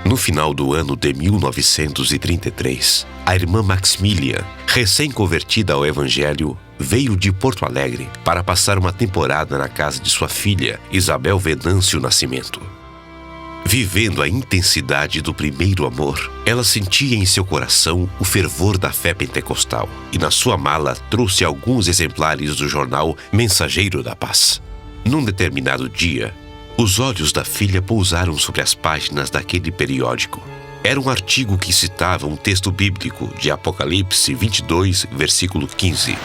No final do ano de 1933, a irmã Maximilian, recém-convertida ao Evangelho, veio de Porto Alegre para passar uma temporada na casa de sua filha, Isabel Venâncio Nascimento. Vivendo a intensidade do primeiro amor, ela sentia em seu coração o fervor da fé pentecostal e na sua mala trouxe alguns exemplares do jornal Mensageiro da Paz. Num determinado dia, os olhos da filha pousaram sobre as páginas daquele periódico. Era um artigo que citava um texto bíblico de Apocalipse 22, versículo 15.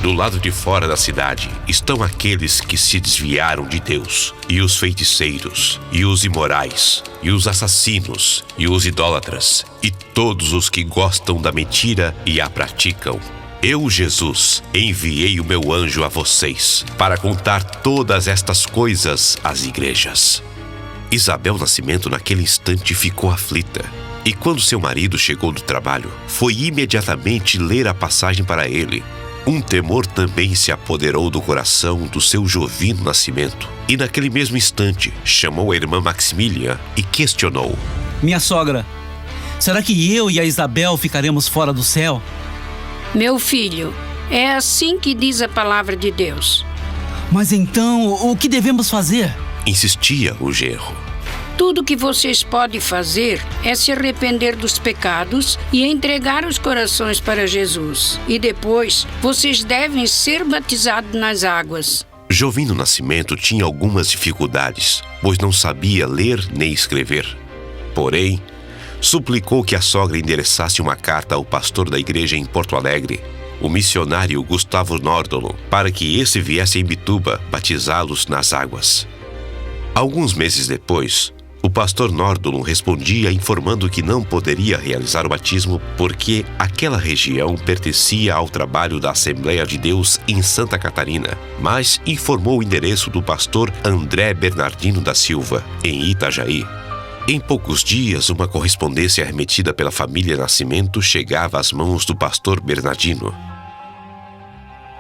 Do lado de fora da cidade estão aqueles que se desviaram de Deus, e os feiticeiros, e os imorais, e os assassinos, e os idólatras, e todos os que gostam da mentira e a praticam. Eu, Jesus, enviei o meu anjo a vocês para contar todas estas coisas às igrejas. Isabel Nascimento naquele instante ficou aflita. E quando seu marido chegou do trabalho, foi imediatamente ler a passagem para ele. Um temor também se apoderou do coração do seu Jovino Nascimento. E naquele mesmo instante, chamou a irmã Maximilian e questionou: Minha sogra, será que eu e a Isabel ficaremos fora do céu? Meu filho, é assim que diz a palavra de Deus. Mas então, o que devemos fazer? Insistia o genro. Tudo que vocês podem fazer é se arrepender dos pecados e entregar os corações para Jesus. E depois, vocês devem ser batizados nas águas. Jovino Nascimento tinha algumas dificuldades, pois não sabia ler nem escrever. Porém, suplicou que a sogra endereçasse uma carta ao pastor da igreja em Porto Alegre, o missionário Gustavo Nordolo, para que esse viesse em Imbituba batizá-los nas águas. Alguns meses depois, o pastor Nordolo respondia informando que não poderia realizar o batismo porque aquela região pertencia ao trabalho da Assembleia de Deus em Santa Catarina, mas informou o endereço do pastor André Bernardino da Silva, em Itajaí. Em poucos dias, uma correspondência remetida pela família Nascimento chegava às mãos do pastor Bernardino.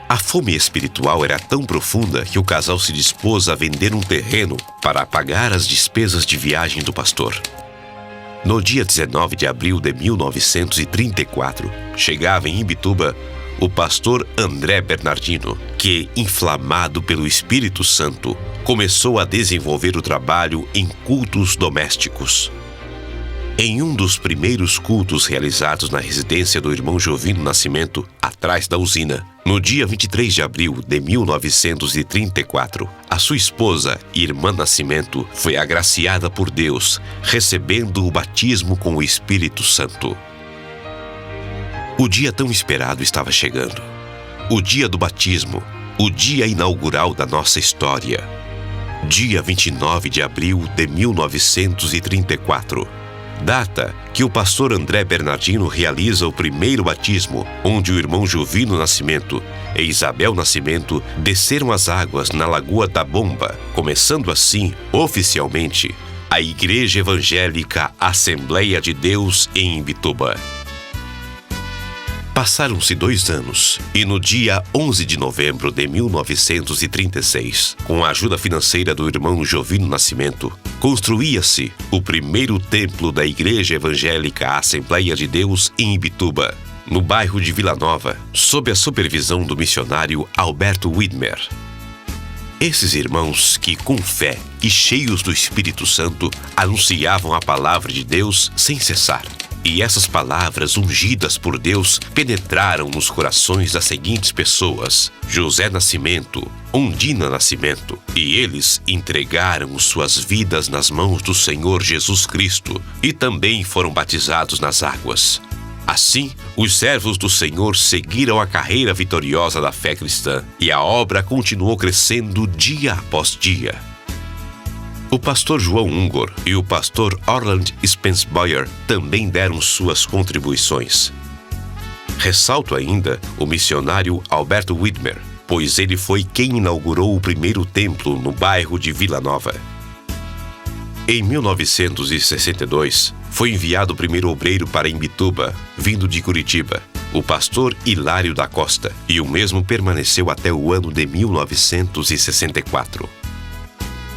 A fome espiritual era tão profunda que o casal se dispôs a vender um terreno para pagar as despesas de viagem do pastor. No dia 19 de abril de 1934, chegava em Imbituba o pastor André Bernardino, que, inflamado pelo Espírito Santo, começou a desenvolver o trabalho em cultos domésticos. Em um dos primeiros cultos realizados na residência do irmão Jovino Nascimento, atrás da usina, no dia 23 de abril de 1934, a sua esposa, irmã Nascimento, foi agraciada por Deus, recebendo o batismo com o Espírito Santo. O dia tão esperado estava chegando. O dia do batismo, o dia inaugural da nossa história. Dia 29 de abril de 1934. Data que o pastor André Bernardino realiza o primeiro batismo, onde o irmão Jovino Nascimento e Isabel Nascimento desceram as águas na Lagoa da Bomba, começando assim, oficialmente, a Igreja Evangélica Assembleia de Deus em Imbituba. Passaram-se 2 anos e no dia 11 de novembro de 1936, com a ajuda financeira do irmão Jovino Nascimento, construía-se o primeiro templo da Igreja Evangélica Assembleia de Deus em Imbituba, no bairro de Vila Nova, sob a supervisão do missionário Alberto Widmer. Esses irmãos que, com fé e cheios do Espírito Santo, anunciavam a palavra de Deus sem cessar. E essas palavras ungidas por Deus penetraram nos corações das seguintes pessoas: José Nascimento, Ondina Nascimento, e eles entregaram suas vidas nas mãos do Senhor Jesus Cristo e também foram batizados nas águas. Assim, os servos do Senhor seguiram a carreira vitoriosa da fé cristã e a obra continuou crescendo dia após dia. O pastor João Ungor e o pastor Orland Spence-Boyer também deram suas contribuições. Ressalto ainda o missionário Alberto Widmer, pois ele foi quem inaugurou o primeiro templo no bairro de Vila Nova. Em 1962, foi enviado o primeiro obreiro para Imbituba, vindo de Curitiba, o pastor Hilário da Costa, e o mesmo permaneceu até o ano de 1964.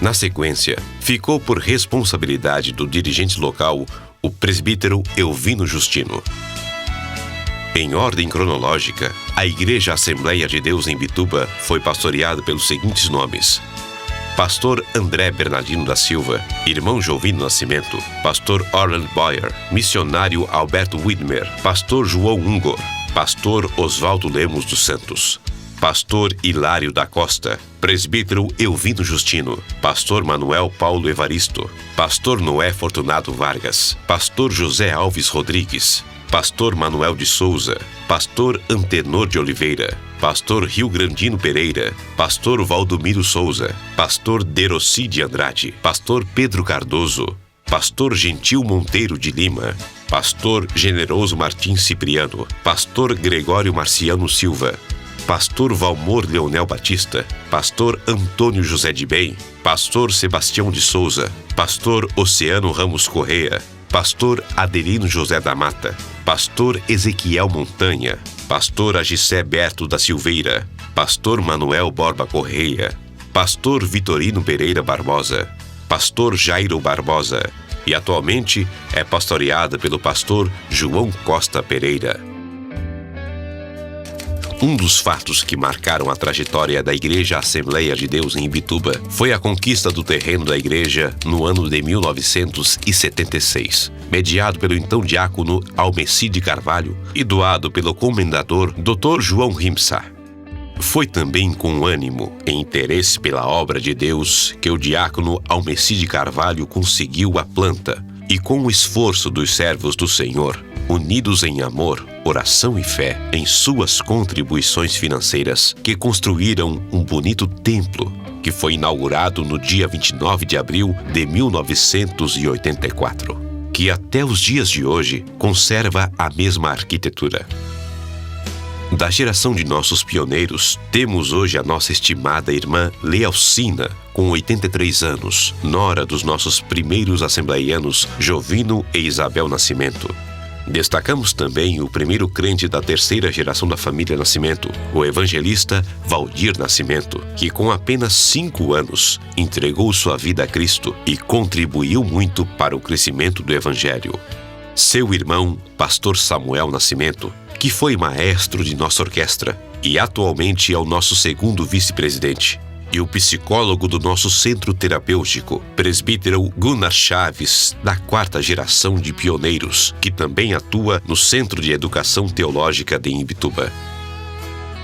Na sequência, ficou por responsabilidade do dirigente local o presbítero Elvino Justino. Em ordem cronológica, a Igreja Assembleia de Deus em Imbituba foi pastoreada pelos seguintes nomes: Pastor André Bernardino da Silva, Irmão Jovino Nascimento, Pastor Orland Boyer, Missionário Alberto Widmer, Pastor João Ungor, Pastor Oswaldo Lemos dos Santos, Pastor Hilário da Costa, Presbítero Elvino Justino, Pastor Manuel Paulo Evaristo, Pastor Noé Fortunato Vargas, Pastor José Alves Rodrigues, Pastor Manuel de Souza, Pastor Antenor de Oliveira, Pastor Rio Grandino Pereira, Pastor Valdomiro Souza, Pastor Deroci de Andrade, Pastor Pedro Cardoso, Pastor Gentil Monteiro de Lima, Pastor Generoso Martins Cipriano, Pastor Gregório Marciano Silva, Pastor Valmor Leonel Batista, Pastor Antônio José de Bem, Pastor Sebastião de Souza, Pastor Oceano Ramos Correia, Pastor Adelino José da Mata, Pastor Ezequiel Montanha, Pastor Agissé Berto da Silveira, Pastor Manuel Borba Correia, Pastor Vitorino Pereira Barbosa, Pastor Jairo Barbosa, e atualmente é pastoreada pelo Pastor João Costa Pereira. Um dos fatos que marcaram a trajetória da Igreja Assembleia de Deus em Imbituba foi a conquista do terreno da igreja no ano de 1976, mediado pelo então diácono Almecide Carvalho e doado pelo comendador Dr. João Rimsa. Foi também com ânimo e interesse pela obra de Deus que o diácono Almecide Carvalho conseguiu a planta e, com o esforço dos servos do Senhor, unidos em amor, oração e fé, em suas contribuições financeiras, que construíram um bonito templo que foi inaugurado no dia 29 de abril de 1984, que até os dias de hoje conserva a mesma arquitetura. Da geração de nossos pioneiros, temos hoje a nossa estimada irmã Lealcina, com 83 anos, nora dos nossos primeiros assembleianos Jovino e Isabel Nascimento. Destacamos também o primeiro crente da terceira geração da família Nascimento, o evangelista Valdir Nascimento, que com apenas 5 anos entregou sua vida a Cristo e contribuiu muito para o crescimento do evangelho. Seu irmão, pastor Samuel Nascimento, que foi maestro de nossa orquestra e atualmente é o nosso segundo vice-presidente, e o psicólogo do nosso centro terapêutico, presbítero Gunnar Chaves, da 4ª geração de pioneiros, que também atua no Centro de Educação Teológica de Imbituba.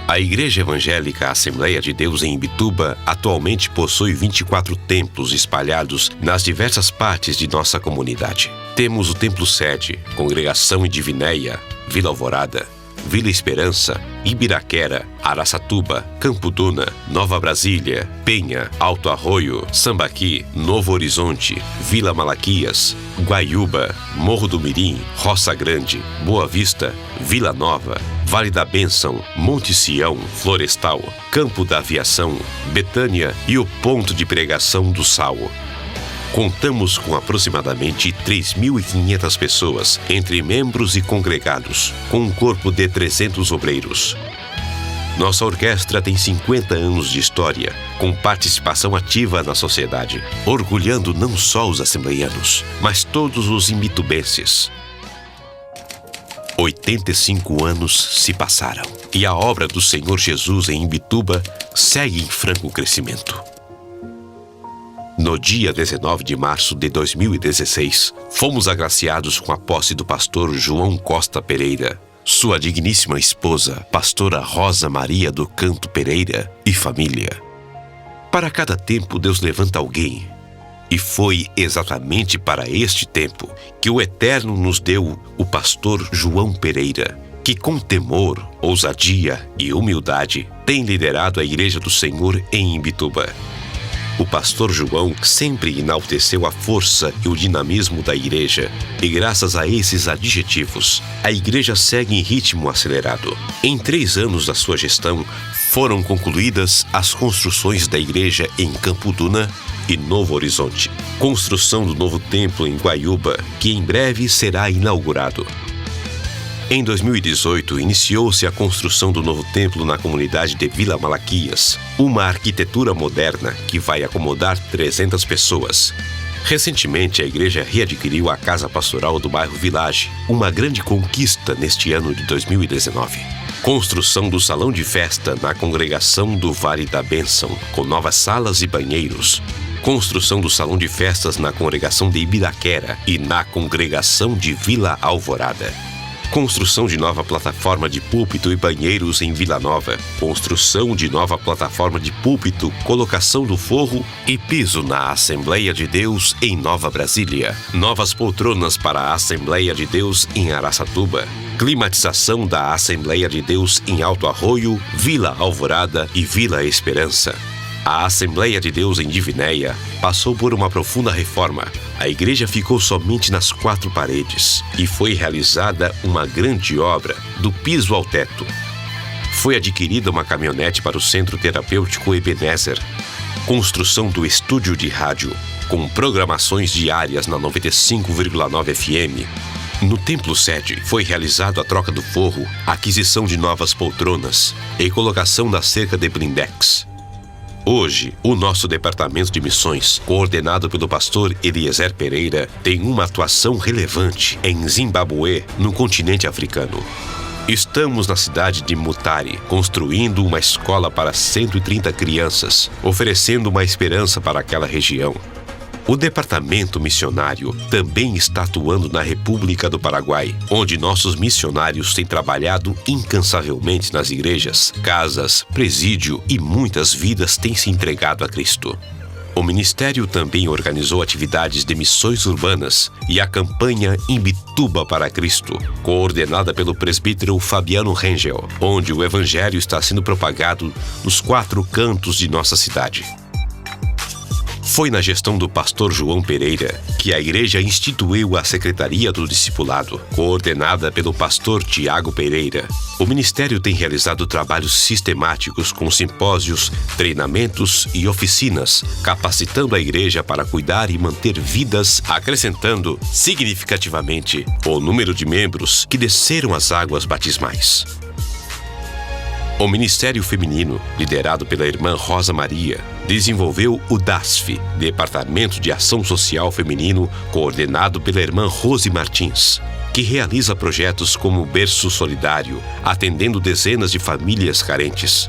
A Igreja Evangélica Assembleia de Deus em Imbituba atualmente possui 24 templos espalhados nas diversas partes de nossa comunidade. Temos o Templo Sede, Congregação em Divinéia, Vila Alvorada, Vila Esperança, Ibiraquera, Araçatuba, Campo Duna, Nova Brasília, Penha, Alto Arroio, Sambaqui, Novo Horizonte, Vila Malaquias, Guaiúba, Morro do Mirim, Roça Grande, Boa Vista, Vila Nova, Vale da Bênção, Monte Sião, Florestal, Campo da Aviação, Betânia e o Ponto de Pregação do Sal. Contamos com aproximadamente 3.500 pessoas, entre membros e congregados, com um corpo de 300 obreiros. Nossa orquestra tem 50 anos de história, com participação ativa na sociedade, orgulhando não só os assembleianos, mas todos os imbitubenses. 85 anos se passaram, e a obra do Senhor Jesus em Imbituba segue em franco crescimento. No dia 19 de março de 2016, fomos agraciados com a posse do pastor João Costa Pereira, sua digníssima esposa, pastora Rosa Maria do Canto Pereira e família. Para cada tempo Deus levanta alguém, e foi exatamente para este tempo que o Eterno nos deu o pastor João Pereira, que com temor, ousadia e humildade tem liderado a Igreja do Senhor em Imbituba. O pastor João sempre enalteceu a força e o dinamismo da igreja, e graças a esses adjetivos, a igreja segue em ritmo acelerado. Em 3 anos da sua gestão, foram concluídas as construções da igreja em Campo Duna e Novo Horizonte, construção do novo templo em Guaiúba, que em breve será inaugurado. Em 2018, iniciou-se a construção do novo templo na comunidade de Vila Malaquias, uma arquitetura moderna que vai acomodar 300 pessoas. Recentemente, a igreja readquiriu a casa pastoral do bairro Village, uma grande conquista neste ano de 2019. Construção do salão de festa na congregação do Vale da Bênção, com novas salas e banheiros. Construção do salão de festas na congregação de Ibiraquera e na congregação de Vila Alvorada. Construção de nova plataforma de púlpito e banheiros em Vila Nova. Construção de nova plataforma de púlpito, colocação do forro e piso na Assembleia de Deus em Nova Brasília. Novas poltronas para a Assembleia de Deus em Araçatuba. Climatização da Assembleia de Deus em Alto Arroio, Vila Alvorada e Vila Esperança. A Assembleia de Deus em Divinéia passou por uma profunda reforma. A igreja ficou somente nas 4 paredes e foi realizada uma grande obra, do piso ao teto. Foi adquirida uma caminhonete para o Centro Terapêutico Ebenezer. Construção do estúdio de rádio, com programações diárias na 95,9 FM. No templo sede, foi realizada a troca do forro, aquisição de novas poltronas e colocação da cerca de blindex. Hoje, o nosso departamento de missões, coordenado pelo pastor Eliezer Pereira, tem uma atuação relevante em Zimbabue, no continente africano. Estamos na cidade de Mutare, construindo uma escola para 130 crianças, oferecendo uma esperança para aquela região. O departamento missionário também está atuando na República do Paraguai, onde nossos missionários têm trabalhado incansavelmente nas igrejas, casas, presídio e muitas vidas têm se entregado a Cristo. O ministério também organizou atividades de missões urbanas e a campanha Imbituba para Cristo, coordenada pelo presbítero Fabiano Rangel, onde o evangelho está sendo propagado nos 4 cantos de nossa cidade. Foi na gestão do pastor João Pereira que a igreja instituiu a Secretaria do Discipulado, coordenada pelo pastor Tiago Pereira. O ministério tem realizado trabalhos sistemáticos com simpósios, treinamentos e oficinas, capacitando a igreja para cuidar e manter vidas, acrescentando significativamente o número de membros que desceram as águas batismais. O Ministério Feminino, liderado pela irmã Rosa Maria, desenvolveu o DASF, Departamento de Ação Social Feminino, coordenado pela irmã Rose Martins, que realiza projetos como o Berço Solidário, atendendo dezenas de famílias carentes.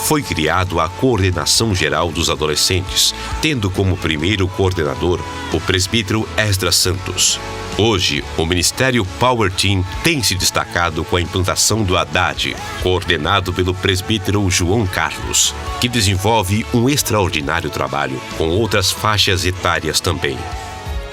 Foi criado a Coordenação Geral dos Adolescentes, tendo como primeiro coordenador o presbítero Esdras Santos. Hoje, o Ministério Power Team tem se destacado com a implantação do Haddad, coordenado pelo presbítero João Carlos, que desenvolve um extraordinário trabalho com outras faixas etárias também.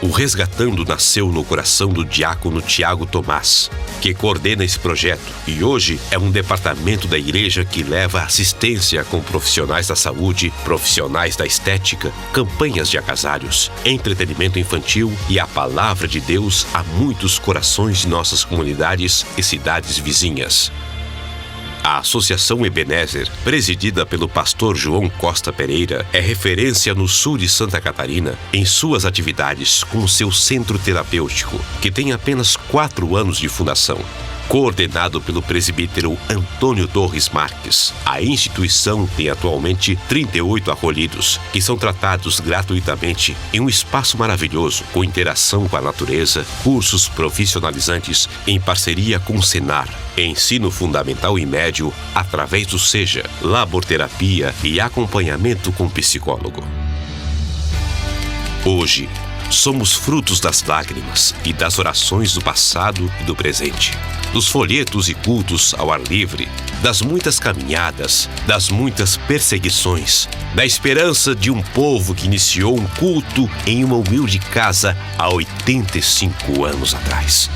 O Resgatando nasceu no coração do diácono Tiago Tomás, que coordena esse projeto, e hoje é um departamento da igreja que leva assistência com profissionais da saúde, profissionais da estética, campanhas de agasalhos, entretenimento infantil e a palavra de Deus a muitos corações de nossas comunidades e cidades vizinhas. A Associação Ebenezer, presidida pelo pastor João Costa Pereira, é referência no sul de Santa Catarina em suas atividades com seu centro terapêutico, que tem apenas 4 anos de fundação. Coordenado pelo presbítero Antônio Torres Marques, a instituição tem atualmente 38 acolhidos, que são tratados gratuitamente em um espaço maravilhoso, com interação com a natureza, cursos profissionalizantes em parceria com o Senar, ensino fundamental e médio através do SEJA, laborterapia e acompanhamento com psicólogo. Hoje, somos frutos das lágrimas e das orações do passado e do presente, dos folhetos e cultos ao ar livre, das muitas caminhadas, das muitas perseguições, da esperança de um povo que iniciou um culto em uma humilde casa há 85 anos atrás.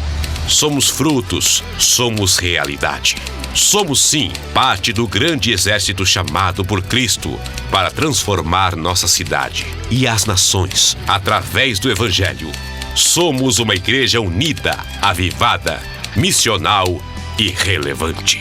Somos frutos, somos realidade. Somos, sim, parte do grande exército chamado por Cristo para transformar nossa cidade e as nações através do Evangelho. Somos uma igreja unida, avivada, missional e relevante.